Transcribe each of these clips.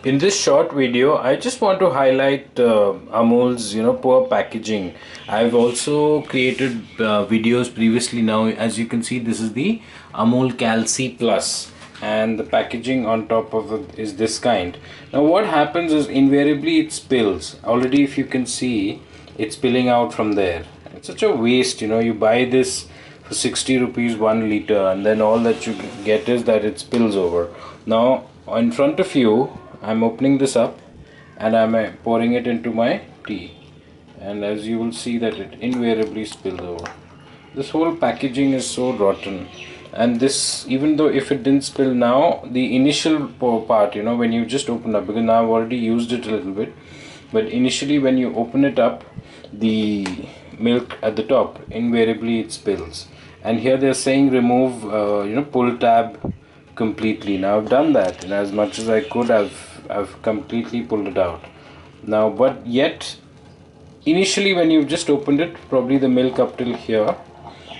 In this short video, I just want to highlight Amul's poor packaging. I've also created videos previously. Now, as you can see, this is the Amul Calci Plus, and the packaging on top of it is this kind. Now, what happens is invariably it spills. Already, if you can see, it's spilling out from there. It's such a waste. You buy this for 60 rupees 1 liter, and then all that you get is that it spills over. Now, in front of you, I'm opening this up and I'm pouring it into my tea, and as you will see that it invariably spills over. This whole packaging is so rotten, and this, even though if it didn't spill now, the initial part, when you just open up, because now I've already used it a little bit, but initially when you open it up, the milk at the top, invariably it spills. And here they're saying remove pull tab completely. Now I've done that, and as much as I could, I've completely pulled it out now, but yet initially when you've just opened it, probably the milk up till here,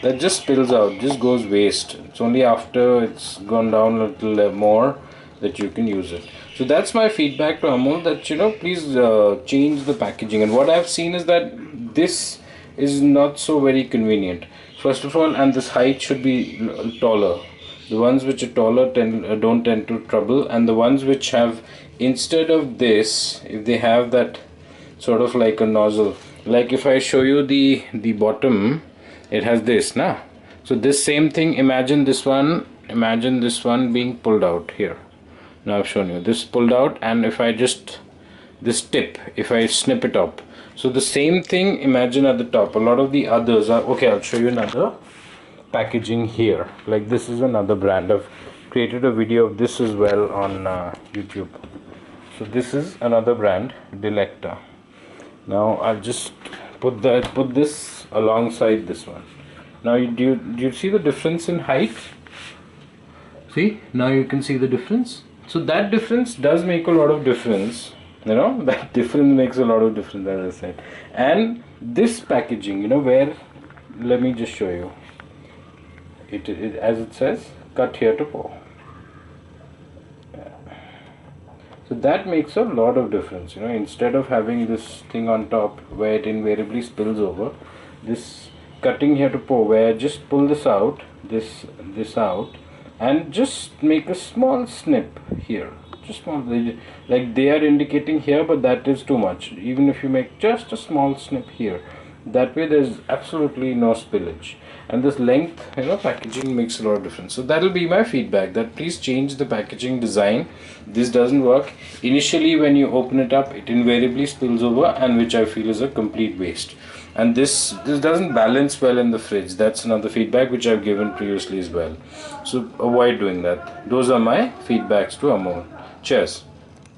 that just spills out, just goes waste. It's only after it's gone down a little more that you can use it. So that's my feedback to Amul, that please change the packaging. And what I've seen is that this is not so very convenient, first of all, and this height should be taller. The ones which are taller don't tend to trouble, and the ones which have, instead of this, if they have that sort of like a nozzle, like if I show you the bottom, it has this now. So this same thing, imagine this one being pulled out here. Now I've shown you this pulled out, and if I just, this tip, if I snip it up, so the same thing, imagine at the top. A lot of the others are okay. I'll show you another packaging here. Like this is another brand. I've created a video of this as well on YouTube. So this is another brand, Delecta. Now I'll just put this alongside this one. Now do you see the difference in height? See, now you can see the difference. So that difference does make a lot of difference. That difference makes a lot of difference, as I said. And this packaging, where, let me just show you. It as it says, cut here to pour. So that makes a lot of difference. Instead of having this thing on top where it invariably spills over, this cutting here to pour, where I just pull this out, this out, and just make a small snip here. Just small, like they are indicating here, but that is too much. Even if you make just a small snip here, that way there's absolutely no spillage. And this length, packaging makes a lot of difference. So that'll be my feedback, that please change the packaging design. This doesn't work. Initially when you open it up, it invariably spills over, and which I feel is a complete waste. And this doesn't balance well in the fridge. That's another feedback which I've given previously as well. So avoid doing that. Those are my feedbacks to Amul. Cheers.